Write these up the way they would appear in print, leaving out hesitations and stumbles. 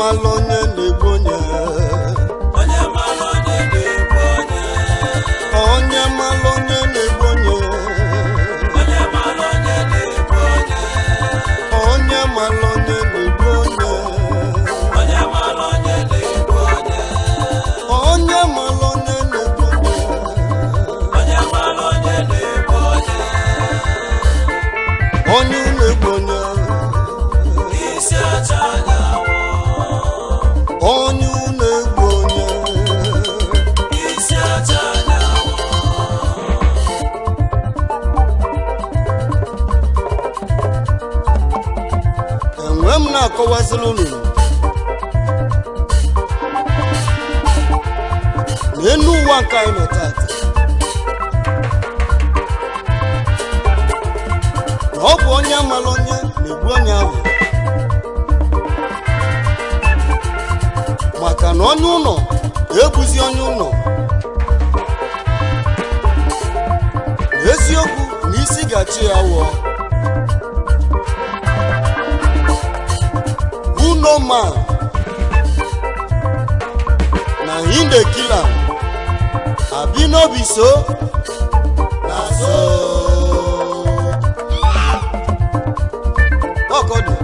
malonye na-ebonye onye malonye na-ebonye onye malonye na-ebonye onye malonye na-ebonye onye malonye na-ebonye onye malonye na-ebonye onye malonye na-ebonye onye malonye na-ebonye onye na-ebonye isi achaga onye na-ebonye isi achaga enwe m na-akọwaziri unu n'elu ụwa nke anyị nọ tata na ọ bụ onye amala onye na-egbu onye ahụ maka na onye ụlọ egbuzi onye ụlọ n'eziokwu na isi ga-achị ya wụọ who no man na him dey kill am abi no be so na so ọkọdụ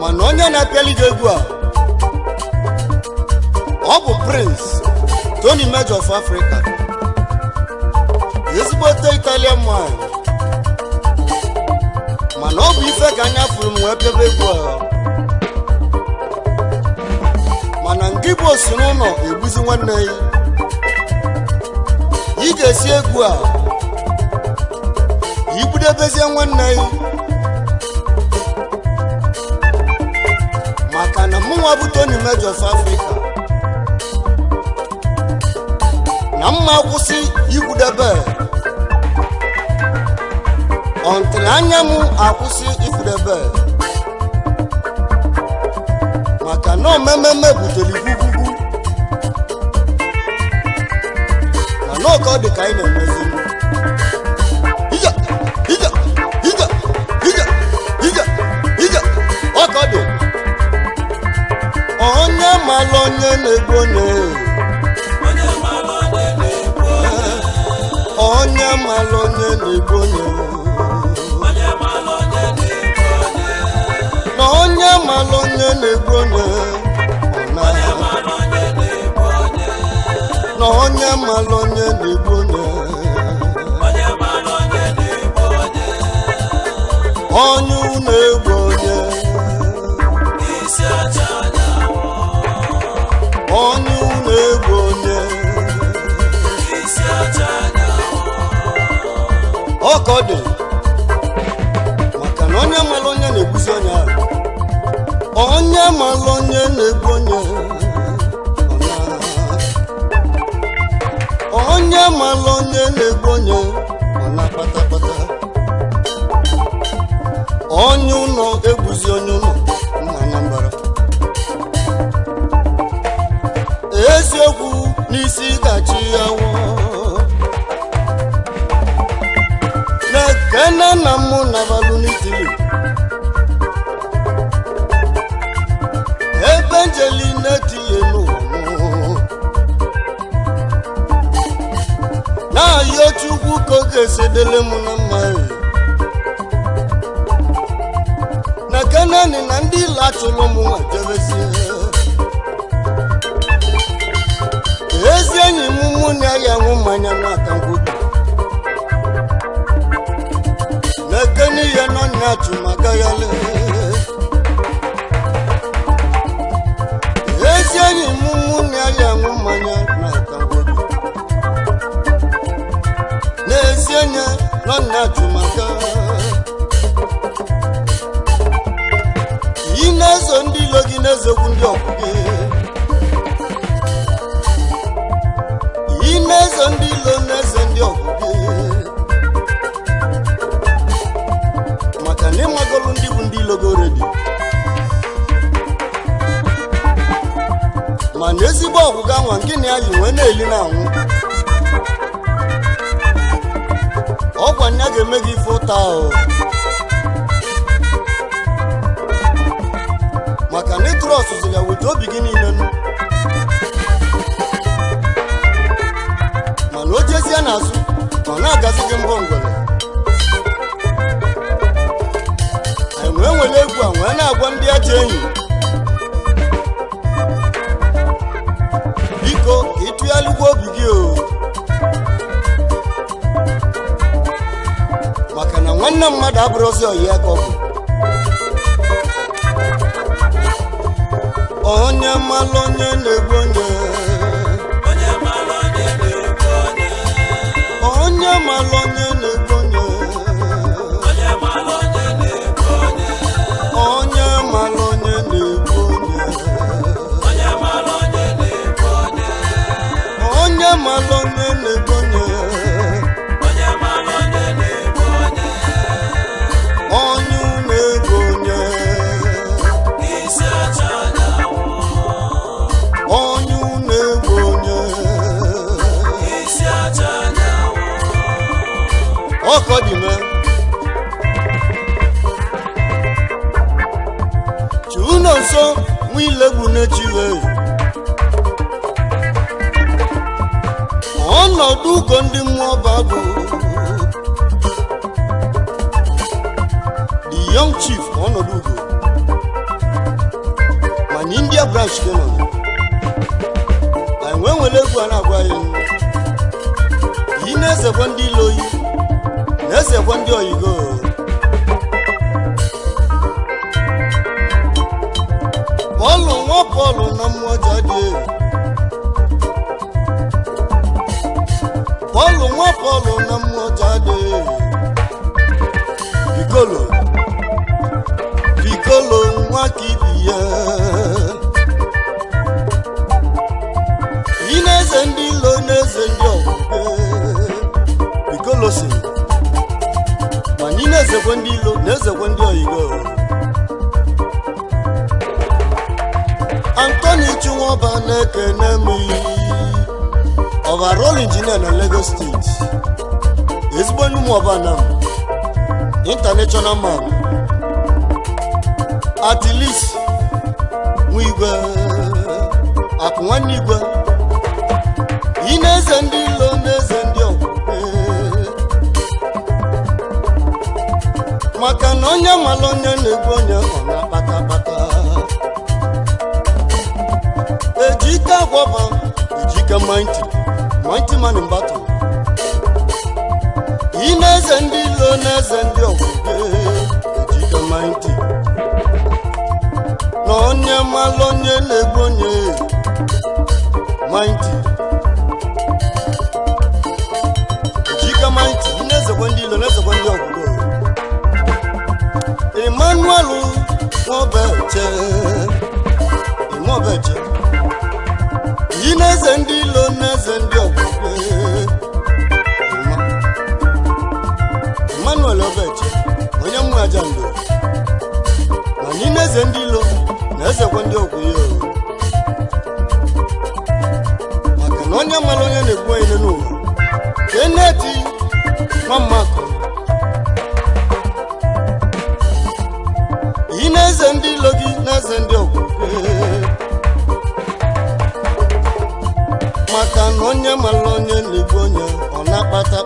mana onye na-apịali gị egwu a ọ bụ Prince Tony Major of Africa ezigbote Italian man mana ọ bụ ife ka anya fụrụ m wee pịaba egwu a mana ngị bụ osi n'ụlọ egbuzi nwanne ya ị ga-esi egwu a igbudebezie nwanne ya maka na mụnwa bụ Tony Major of Africa na mma kwụsị ikwudebe ọntịrị anya m akwụsị ikwudebe maka na omememe butere igwugwugwu mana ọka ọ dị ka anyị na-emezi ọka ọ dị onye malụ onye na-egbu onye onye malụ onye na-egbu onye malụ onye na-egbu onye na onye malụ onye na-egbu onye na onye malụ onye na-egbu onye onye na-egbu onye isi achaga onye na-egbu onye isi achaga ọkọ dị maka na onye malụ onye na-egbuzi onye ahụ onye malụ onye na-egbu onye onye malụ onye na-egbu onye ọna kpatakpata onye ụlọ egbuzi onye ụlọ mma Anambra eziokwu n'isi gachi ya wụ na-ekene na mụ na balụ n'itili ebe njeli na-etinye n'ụwa na-ayọ Chukwu ka ọ ga-esedele m na mma na Kenani na ndị ile achụlụ m nwa jebezie ezi enyi m mụ na ya nwụ mmanya n'aka ngwụgwụ na-ekene ihe nọ na-achụ maka ya lee ezi enyi m mụ na ya nwụ mmanya n'aka ngwụgwụ n'ezi enyi nọ na-achụ maka ị na-ezo ndị ilo gị na-ezogbu ndị ọgwụ gị ị na-ezo ndị ilo na-eze ndị ọgwụ gị maka na ịmagolu ndị bụ ndị ilogo redi mana ezigbo ọgwụ ga nwa nke na ya yi nwee na-eli na anwụ ọgwa nya ga-eme gị ife ụta ahụ maka na trust zile wete obi gị niile mana o jezie n'azụ ọ na-agazi gị mbọ ngwere anyị wee nwere egwu a wee na-agwa ndị ajọ enyi biko ịtụgharịkwa obi gị o maka na nwanne mmadụ abụrụzi ọyị ya ka ọ bụ onye malụ onye na-egbu onye onye malụ onye na-egbu onye onye malụ onye na-egbu onye onye malụ onye na-egbu onye onye malụ onye na-egbu onye onye malụ onye na-egbu onye onye malụ onye na-egbu onye onye malụ onye na-egbu onye onye na-egbu onye isi acha onye na-egbu onye isi acha anyanwụ ọkọ dị me chuno nso nwa ilegbu n'echiwe ọnọdụ ugo ndị mmụọ babụ the young chief ọnọdụ ugo mana India branch ke nọ anyị nwere egwu a na-agwa anyị yi na-ezekwa ndị ilo oyi na-ezekwa ndị oyigo Pọlụ nwa Pọlụ na mmụọ jadi Pọlụ nwa Pọlụ na mmụọ jadi Pikolo nwa ka ibi ya ineze ndị ilo n'eze ndị ọgwụgwe Pikolo si mana ị na-ezekwe ndị ilo na-ezekwe ndị oyigo Anthony Chinwoba na-ekene m overall engineer na Lagos State ezigbo ụmụọba na international man at least nwa igwe akụ nwanne igwe ị na-eze ndị ilo na-eze ndị ọgwụgwe maka na onye malụ onye na-egbu onye ọ na-akpata ejike agwọba ejike mighty man in battle ị na-eze ndị ilo na-eze ndị ọgwụgwe ejike mighty na onye malụ onye na-egbu onye mighty ejike mighty ị na-ezekwe ndị ilo na-ezekwe ndị ọgwụgwe Emmanuel Nwobeche ị na-eze ndị ilo na-eze ndị ọgwụgwe Emmanuel Obeche onye mmụ aja ndo mana ị na-eze ndị ilo na-ezekwe ndị ọgwụgwe maka na onye mara onye na-egbu onye n'ụwa ka e na-eti nwa mmakụ ị na-eze ndị ilo gị na-eze ndị ọgwụgwe maka na onye mara onye na-egbu onye ọ na-akpata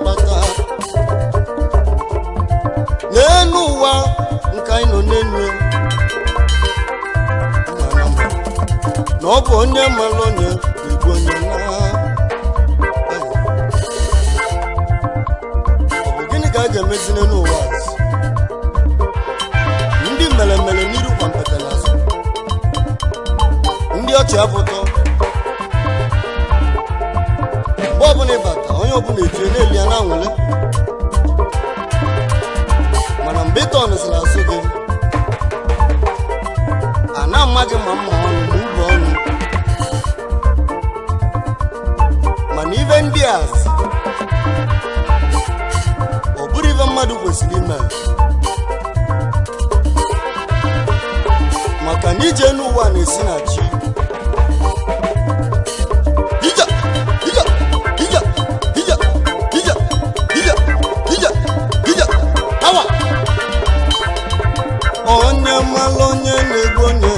n'elu ụwa nke anyị nọ n'elu na ọ bụ onye mara onye na-egbu onye ọ bụ gịnị ka a ga-emezi n'elu ụwa ndị mere n'iru kwa mpetela azụ ndị ọchị apụtọ mgbe ọbụla ịbata onye ọbụla etie na-eli ya na-anwụle mana mgbe ịta ọnụsịrị azụ gị a na-ama gị ma mma ọnụ ma ube ọnụ mana ibe ndị a ọ bụrụ ibe mmadụ kwesịrị ime maka na ije n'ụwa na-esi na chi onye malụ onye na-egbu onye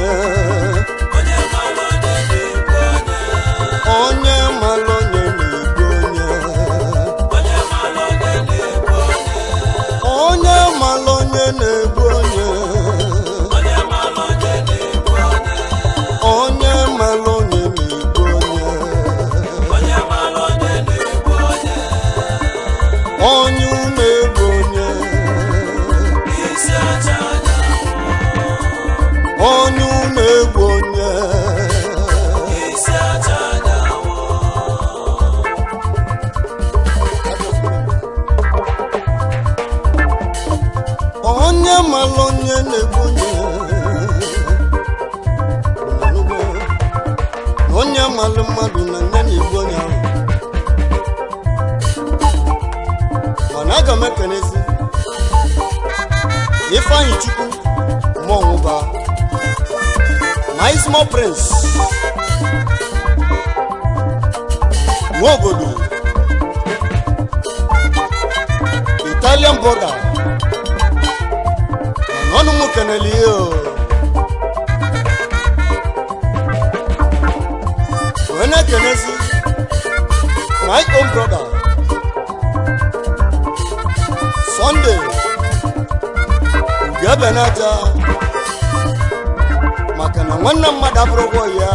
malụ onye na-egbu onye malụ mmadụ na nye na-egbu onye ahụ mana aga m ekenezi Ifeanyi Chukwu Monwuba my small prince nwobodo Italian brother ọnụ mụ keneli ihe wee na-ekenezi my own brother Sunday Ugebe n'aja maka na nwanne mmadụ abụrụgwọ ya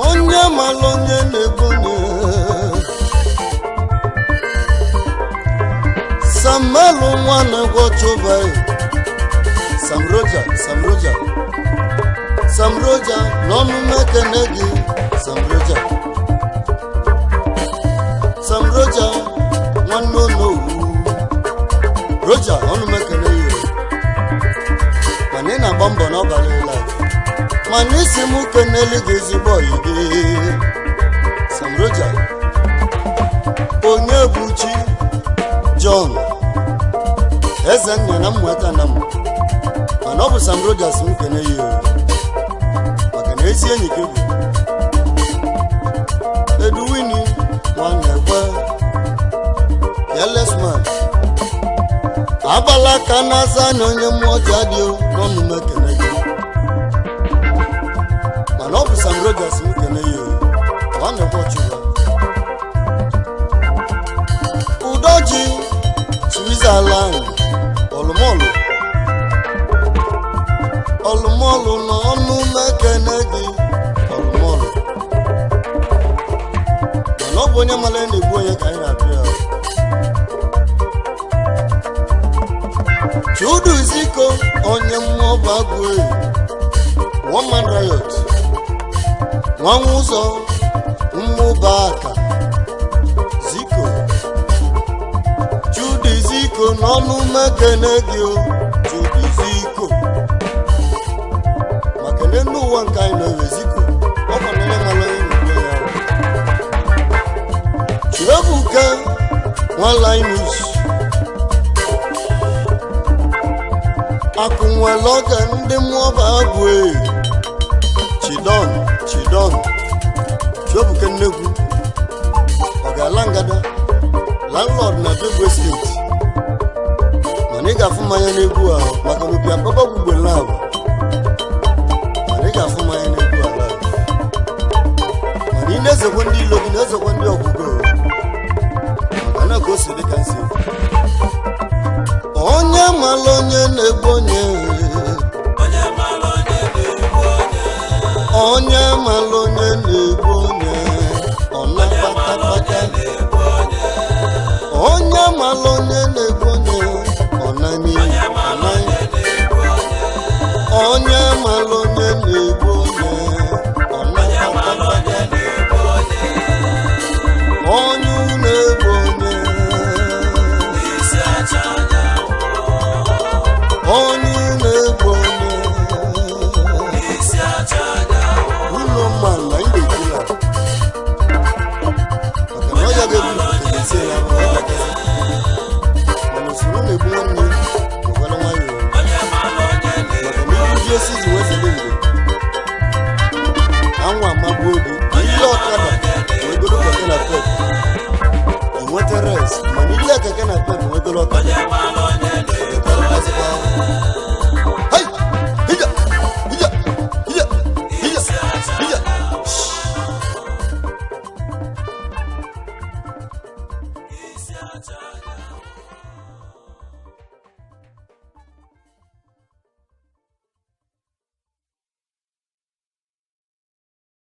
onye malụ onye na-egbu onye Samelu nwana gwochuba Sam Roja n'ọnụ mekene gị Sam Roja nwanne onowu Roja ọnụ mekene gị mana ị na-agba mbọ n'ọbalị life mana isi m keneli gị ezigbo oyi gị Sam Roja onye buchi John eze nne na mmụta na m mana ọ bụ Sam Roja si m kene ya maka na ezi enyi gị bụ Edwini nwanne ekwe Yelesman abala ka na-aza na onye mmụọ ji adị n'ọnụ m ekene gị mana ọ bụ Sam Roja si m kene ya nwanne ekwe ọchụwa Udoji Switzerland Olumolu n'ọnụ mekene gị Olumolu mana ọ bụ onye mara na-egbu onye ka anyị na-apịa Chudu Ziko onye mmụọ bụ agụ One Man Riot nwanwe ụzọ mmụba aka Ziko Chudu Ziko n'ọnụ mekene gị Chudu Ziko maka na enu ụwa nke anyị na-ewe Ziko ọ bụ na mara onye ya Chirebuka Nwalinus akụnwele oge ndị mmụọ bụ abụ Chidon Chirebuka Nnegwu ọ ga-ala ngada landlord na Bigwe Street mana ị ga-afụ mmanya n'egwu ahụ maka na obi akpọkọ gbugbe labụ mana ị ga-afụ mmanya n'egwu ala mana ị na-ezekwa ndị ilo gị na-ezekwa ndị ọgwụgo maka na ka o si dị ka nsi onye malụ onye na-egbu onye onye malụ onye na-egbu onye ọ na-akpata onye malụ onye na-egbu onye ọ na-eme onye malụ onye na-egbu onye ọ na-akpata onye na-egbu onye onye na-egbu onye ụlọ mmanụ na ndị ejila maka na ọ ya ga-ebu isi ya mana usoro na-egbu nwanne ọgwara nwayọ maka na ibu ji osizi wezere mgbe anwụ amagbu obi ile ọkada nwegoro keke na pep inweta res mana ile keke na pep nwegoro ọkada Cha